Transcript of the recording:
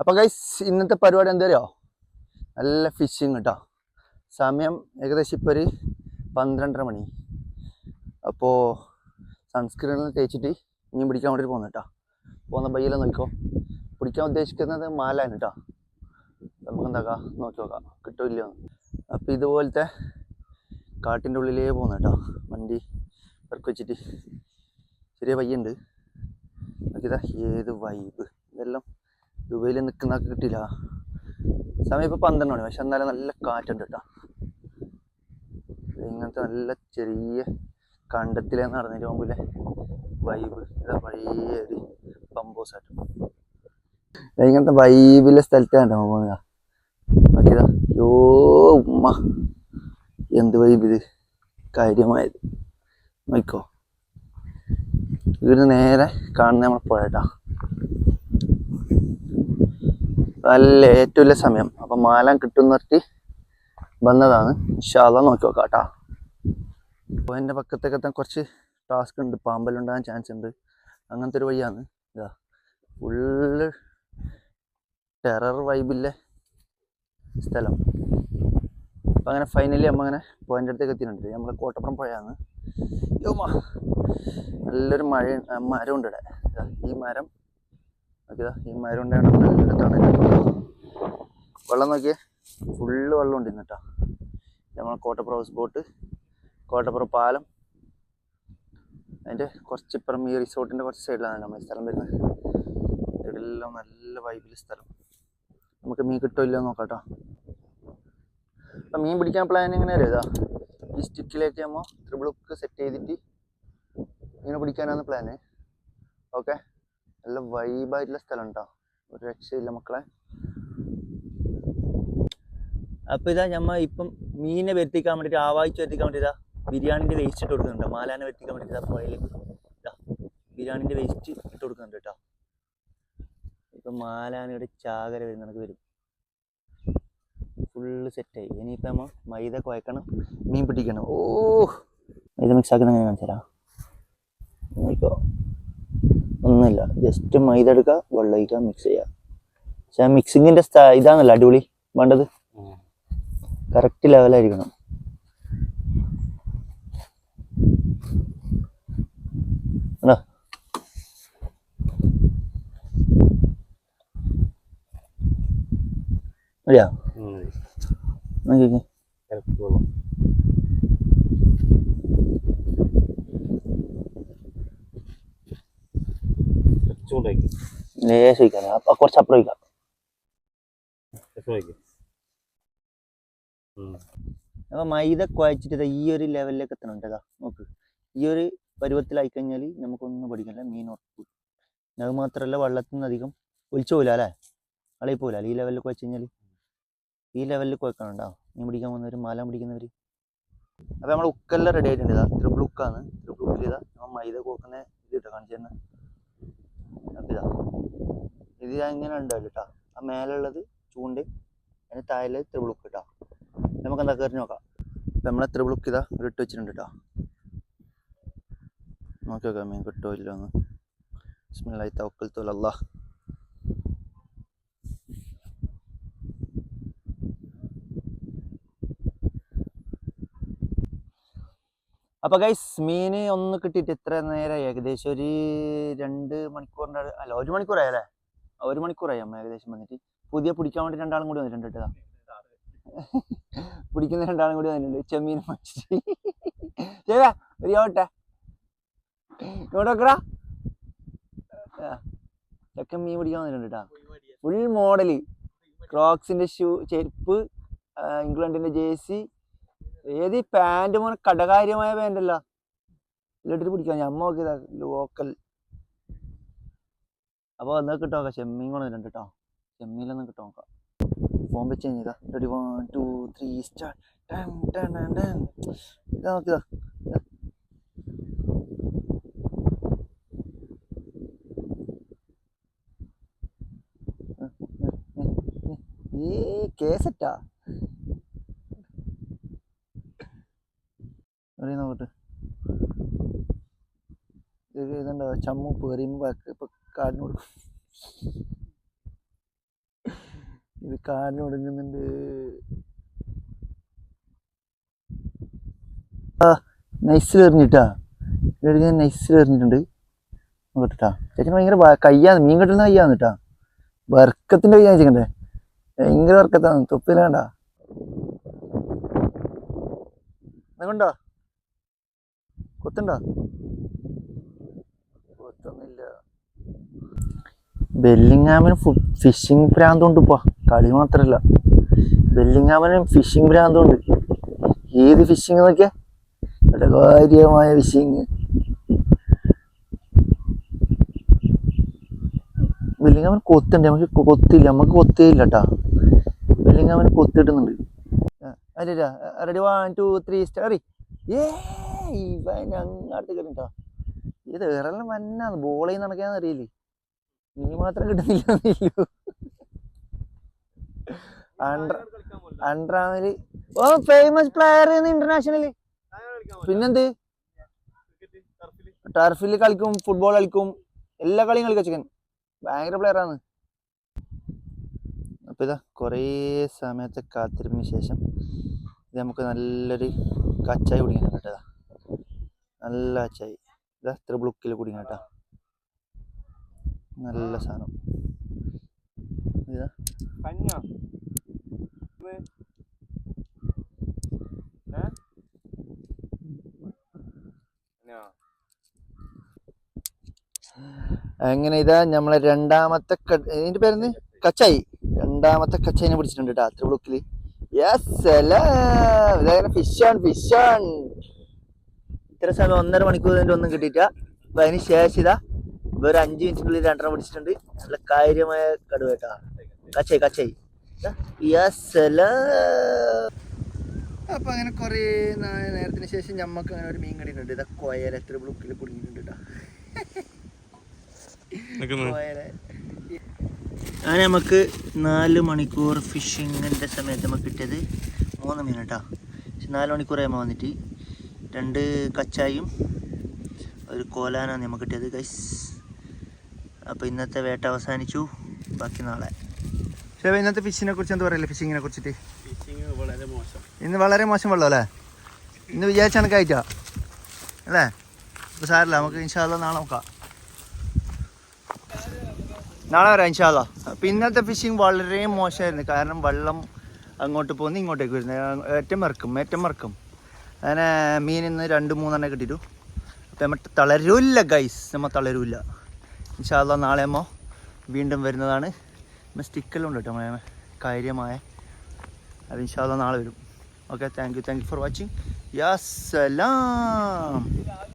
അപ്പോൾ ഗൈസ് ഇന്നത്തെ പരിപാടി എന്താ അറിയോ? നല്ല ഫിഷിങ് കേട്ടോ. സമയം ഏകദേശം ഇപ്പോൾ ഒരു 12:30 മണി. അപ്പോൾ സൺസ്ക്രീനിൽ തേച്ചിട്ട് മീൻ പിടിക്കാൻ വേണ്ടി പോകുന്നു കേട്ടോ. പോകുന്ന ബയ്യെല്ലാം നോക്കിക്കോ. പിടിക്കാൻ ഉദ്ദേശിക്കുന്നത് മാലാണ് കേട്ടോ. നമുക്ക് എന്താക്കാം നോക്കി നോക്കാം കിട്ടില്ല. അപ്പോൾ ഇതുപോലത്തെ കാട്ടിൻ്റെ ഉള്ളിലേ പോകുന്നു കേട്ടോ. വണ്ടി ഇറക്കി വെച്ചിട്ട് ചെറിയ പയ്യുണ്ട്. നോക്കിയതാ ഏത് വൈബ്. ഇതെല്ലാം ദുബൈയിൽ നിൽക്കുന്നതൊക്കെ കിട്ടില്ല. സമയം ഇപ്പോൾ 12 മണി, പക്ഷെ എന്നാലും നല്ല കാറ്റുണ്ട് കേട്ടോ. ഇങ്ങനത്തെ നല്ല ചെറിയ കണ്ടത്തിലേ നടന്നിട്ട് മുമ്പിലെ വൈബ്. ഇതാ പഴയ ഒരു പമ്പോസായിട്ട് ഇങ്ങനത്തെ വൈബിലെ സ്ഥലത്താണ് പോകുക. നോക്കിയതാ യോ ഉമ്മ എന്ത് വൈബ് ഇത് കാര്യമായത്. നോക്കിക്കോ, ഇവിടുന്ന് നേരെ കാണുന്ന നമ്മൾ പുഴ. നല്ല ഏറ്റവും വലിയ സമയം. അപ്പം മാലാൻ കിട്ടുന്നിട്ട് വന്നതാണ്. ഇൻഷാ അല്ലാഹ് നോക്കി നോക്കാം കേട്ടോ. അപ്പോൾ എൻ്റെ പക്കത്തൊക്കെ എത്താൻ കുറച്ച് ടാസ്ക് ഉണ്ട്. പാമ്പലുണ്ടാകാൻ ചാൻസ് ഉണ്ട്. അങ്ങനത്തെ ഒരു വഴിയാണ്. ഇതാ ഫുള്ള് ടെറർ വൈബിലെ സ്ഥലം. അപ്പം അങ്ങനെ ഫൈനലി നമ്മൾ അങ്ങനെ പോയിൻ്റെ അടുത്തേക്ക് എത്തിയിട്ടുണ്ട്. നമ്മൾ കോട്ടപ്പുറം പുഴയാണ്. യോമാ നല്ലൊരു മരം ഉണ്ട് ഇവിടെ. ഈ മരം നോക്കിയതാ, ഈ മരം ഉണ്ടായത് നല്ല തണല്. വെള്ളം നോക്കിയേ, ഫുള്ള് വെള്ളം ഉണ്ട് ഇന്നിട്ടാ. നമ്മൾ കോട്ടപ്പുറം ഹൗസ് ബോട്ട്, കോട്ടപ്പുറം പാലം, അതിൻ്റെ കുറച്ചിപ്പുറം ഈ റിസോർട്ടിൻ്റെ കുറച്ച് സൈഡിലാണ് നമ്മൾ ഈ സ്ഥലം വരുന്നത്. ഇവിടെല്ലാം നല്ല വൈബിൽ സ്ഥലം. നമുക്ക് മീൻ കിട്ടുമല്ലോ നോക്കാം കേട്ടോ. അപ്പം മീൻ പിടിക്കാൻ പ്ലാൻ എങ്ങനെ അറിയാ? ഈ സ്റ്റിക്കിലേക്ക് നമ്മൾ ട്രിപ്പിൾ ഹുക്ക് സെറ്റ് ചെയ്തിട്ട് മീൻ പിടിക്കാനാണ് പ്ലാന്. ഓക്കെ, നല്ല വൈബായിട്ടുള്ള സ്ഥലം കേട്ടോ. ഒരു രക്ഷയില്ല മക്കളെ. അപ്പോൾ ഇതാ നമ്മൾ ഇപ്പം മീനെ വരുത്തിക്കാൻ വേണ്ടിയിട്ട്, ആവാഹിച്ച് വരുത്തിക്കാൻ വേണ്ടി ഇതാ ബിരിയാണിൻ്റെ വേസ്റ്റ് ഇട്ട് കൊടുക്കുന്നുണ്ട്. മാലാനെ വരുത്തിക്കാൻ വേണ്ടിയിട്ട് ഇതാ പുഴയിലേക്ക് ഇതാ ബിരിയാണിൻ്റെ വേസ്റ്റ് ഇട്ട് കൊടുക്കുന്നുണ്ട് കേട്ടോ. ഇപ്പം മാലാനയുടെ ചാകര വരുന്ന വരും. ഫുള്ള് സെറ്റായി. ഇനിയിപ്പോൾ നമ്മൾ മൈദ കുഴക്കണം, മീൻ പിടിക്കണം. ഓ മൈദ മിക്സ് ആക്കുന്ന എങ്ങനെ കാണിച്ചു തരാം. നോക്കിക്കോ, ഒന്നുമില്ല, ജസ്റ്റ് മൈദ എടുക്കുക, വെള്ളം ഒഴിക്കുക, മിക്സ് ചെയ്യുക. പക്ഷെ ആ മിക്സിങ്ങിൻ്റെ ഇതാണല്ലോ അടിപൊളി വേണ്ടത്. കറക്റ്റ് ലെവലായിരിക്കണം. അതെയാ നോക്കിക്കേ. ലേശം ഒഴിക്കാം, അപ്പം കുറച്ച് അപ്പുറം ഒഴിക്കാം. അപ്പോൾ മൈദ കുഴച്ചിട്ട് ഈ ഒരു ലെവലിലേക്ക് എത്തണം കേട്ടോ. നോക്ക്, ഈ ഒരു പരുവത്തിലായി കഴിഞ്ഞാൽ നമുക്കൊന്നും പഠിക്കില്ല, മീൻ ഉറപ്പ്. അത് മാത്രമല്ല വെള്ളത്തിൽ നിന്ന് അധികം ഒലിച്ചു പോകില്ല അല്ലേ, അളയിൽ പോകില്ല. ഈ ലെവലിൽ കുഴച്ച് കഴിഞ്ഞാൽ, ഈ ലെവലിൽ കുഴക്കണം കേട്ടോ മീൻ പിടിക്കാൻ പോകുന്നവർ, മാലാൻ പിടിക്കുന്നവർ. അപ്പോൾ നമ്മൾ ഉക്കെല്ലാം റെഡി ആയിട്ടുണ്ട്. ഇതാ ട്രിപ്പിൾ ഉക്കാണ്. ട്രിപ്പിൾ ഉക്കിൽ ഇതാ നമ്മൾ മൈദ കോക്കുന്ന ഇത് കേട്ടോ കാണിച്ചു തന്നെ. ഇതാ ഇത് ഇങ്ങനെ ഉണ്ടാവില്ല കേട്ടോ. ആ മേലുള്ളത് ചൂണ്ട്, അതിന് താഴെ ട്രിപ്പിൾ ഉക്ക് കേട്ടോ. നമുക്ക് എന്താ കയറി നോക്കാം. ഇപ്പം നമ്മളെ ത്രിബിൾ ഹുക്ക് ഇതാ ഇവിടെ ഇട്ട് വെച്ചിട്ടുണ്ട് കേട്ടോ. നോക്കി നോക്കാം മീൻ കിട്ടുമോ ഇല്ല എന്ന്. ബിസ്മില്ലാഹി തവക്കൽതു അലല്ലാഹ്. അപ്പോൾ ഗൈസ് മീൻ ഒന്ന് കിട്ടിയിട്ട് എത്ര നേരമായി? ഏകദേശം ഒരു 2 മണിക്കൂറിൻ്റെ അല്ല 1 മണിക്കൂറായി അല്ലേ? 1 മണിക്കൂറായി നമ്മൾ ഏകദേശം വന്നിട്ട്. പുതിയ പിടിക്കാൻ വേണ്ടി 2 ആളും കൂടി വന്നിട്ടുണ്ട് കേട്ടോ. പിടിക്കുന്ന 2 ആളും കൂടി വന്നിട്ടുണ്ട്. ചെമ്മീൻ ശരിയാ ഒരു ഓട്ടെ ഇങ്ങോട്ട് വെക്കടാ. ചെക്കൻ മീൻ പിടിക്കാൻ വന്നിട്ടുണ്ട് കേട്ടോ. ഫുൾ മോഡല്, ക്രോക്സിൻ്റെ ഷൂ, ചെരുപ്പ്, ഇംഗ്ലണ്ടിൻ്റെ ജേഴ്സി, ഏത് പാൻറ് മോനെ കടകാര്യമായ പാൻറ്റല്ല ഇല്ലിട്ടിട്ട് പിടിക്കാം. ഞമ്മ നോക്കിയതാ ലോക്കൽ. അപ്പോൾ എന്നാൽ കിട്ടോ നോക്കാം. ചെമ്മീൻ കൊണ്ടുവന്നിട്ടുണ്ട് കേട്ടോ. ചെമ്മീനൊന്നും കിട്ടോ നോക്കാം. ഫോൺ വെച്ച് കഴിഞ്ഞാ റെഡി 1 2 3 സ്റ്റാർട്ട്. ഇതാ നോക്കിയതാ. ഈ കേസറ്റാ നോക്കട്ടെ. ഇതുണ്ടോ ചമ്മു പേറിയുമ്പോൾ ഇപ്പം കാടിന് കൊടുക്കും. ഇത് കാലിന് ഒടുങ്ങുന്നുണ്ട്. ആ നൈസിൽ എറിഞ്ഞിട്ടാ, നൈസിൽ എറിഞ്ഞിട്ടുണ്ട് കേട്ടാ. ചേച്ചി ഭയങ്കര കയ്യാന്ന്, മീൻ കിട്ടുന്ന കയ്യാന്ന് കേട്ടാ. വർക്കത്തിന്റെ കയ്യാന്ന് വെച്ചിട്ടുണ്ടേ, ഭയങ്കര വർക്കത്താണ്. തൊപ്പില വേണ്ട കൊണ്ടോ, കൊത്തുണ്ടോ? കൊത്തൊന്നുമില്ല. ബെല്ലിങ്ങാമിന് ഫിഷിങ് ഭ്രാന്തുണ്ട്. ഇപ്പൊ കളി മാത്രല്ല, ബെല്ലിങ്ങാമിന് ഫിഷിങ് ഭ്രാന്തുണ്ട്. ഏത് ഫിഷിങ് നോക്കിയാ, കാര്യമായ ഫിഷിങ്. ബെല്ലിങ്ങാമിന് കൊത്തുണ്ട്, നമുക്ക് കൊത്തില്ല, നമുക്ക് കൊത്തേ ഇല്ല കേട്ടാ. ബെല്ലിങ്ങാമിന് കൊത്തിടുന്നുണ്ട്. അല്ല റെഡി 1 2 3 സ്റ്റാറി. ഇവൻ അങ്ങോട്ട് കേട്ടോ. ഇത് വേറെല്ലാം മന്നാണ്, ബോൾ ചെയ്യുന്ന നടക്കാന്ന് അറിയില്ലേ, നീ മാത്രം കിട്ടുന്നില്ല. അണ്ടറാമില് ഓ ഫേമസ് പ്ലെയർ ഇന്റർനാഷണല്. പിന്നെന്ത്, ടർഫിൽ കളിക്കും, ഫുട്ബോൾ കളിക്കും, എല്ലാ കളിയും കളിക്കും ചിക്കൻ. ഭയങ്കര പ്ലെയറാണ്. അപ്പൊ ഇതാ കുറേ സമയത്തെ കാത്തിരിപ്പിന് ശേഷം ഇത് നമുക്ക് നല്ലൊരു കച്ചായി കുടിക്കണം കേട്ടോ. നല്ല കച്ചായി, ഇതാ ഇത്ര ബ്ലുക്കിൽ കുടിക്കണം കേട്ടോ. നല്ല സാധനം. ഇതാ അങ്ങനെ ഇതാ നമ്മളെ രണ്ടാമത്തെ ഇതിന്റെ പേരെന്ന് കച്ചായി, രണ്ടാമത്തെ കച്ചായിനെ പിടിച്ചിട്ടുണ്ട് കേട്ടോ അത്ര ബ്ലോക്കില്. ഇതങ്ങനെ ഫിഷാണ്. ഇത്ര സമയം 1.5 മണിക്കൂർ ഒന്നും കിട്ടിയിട്ട. അപ്പൊ അതിന് ശേഷം ഇതാ വേറെ 5 മിനിറ്റിനുള്ളിൽ 2 പിടിച്ചിട്ടുണ്ട്. നല്ല കാര്യമായ കടുവ കേട്ടാ, കച്ചായി. അപ്പൊ അങ്ങനെ കൊറേ നേരത്തിന് ശേഷം ഞമ്മക്ക് അങ്ങനെ ഒരു മീൻ കടിയിട്ടുണ്ട്. ഇതാ കോയല എത്ര ബ്ലോക്കിൽ കുടുങ്ങിയിട്ടുണ്ട് കേട്ടാ. അങ്ങനെ നമുക്ക് 4 മണിക്കൂർ ഫിഷിങ്ങിൻ്റെ സമയത്ത് നമുക്ക് കിട്ടിയത് 3 മീൻ കേട്ടോ. 4 മണിക്കൂറാകുമ്പോൾ വന്നിട്ട് 2 കച്ചായും ഒരു കോലാനാണ് നമുക്ക് കിട്ടിയത് ഗൈസ്. അപ്പോൾ ഇന്നത്തെ വേട്ട അവസാനിച്ചു, ബാക്കി നാളെ. പക്ഷേ ഇന്നത്തെ ഫിഷിനെ കുറിച്ച് എന്താ പറയല്ലേ, ഫിഷിങ്ങിനെ കുറിച്ചിട്ട്? ഇന്ന് വളരെ മോശം വെള്ളം അല്ലേ, ഇന്ന് വിചാരിച്ച കണക്കായിട്ടാ അല്ലേ. അപ്പോൾ സാരല്ല, നമുക്ക് ഇൻഷാ അല്ലാഹ് നാളെ നോക്കാം, നാളെ വരാം ഇൻഷാ അല്ലാഹ്. അപ്പോൾ ഇന്നത്തെ ഫിഷിങ് വളരെ മോശമായിരുന്നു, കാരണം വെള്ളം അങ്ങോട്ട് പോകുന്നു ഇങ്ങോട്ടേക്ക് വരുന്നത്, ഏറ്റവും മറക്കും. അങ്ങനെ മീൻ ഇന്ന് 2-3 കിട്ടിയിട്ടു. അപ്പം നമ്മൾ തളരൂല്ല ഗൈസ്, നമ്മൾ തളരൂല്ല. ഇൻഷാ അല്ലാഹ് നാളെ നമ്മൾ വീണ്ടും വരുന്നതാണ്. സ്റ്റിക്കെല്ലാം ഉണ്ട് കേട്ടോ കാര്യമായ. അത് ഇൻഷാ അല്ലാഹ് നാളെ വരും. Okay, thank you for watching. Yeah Salam.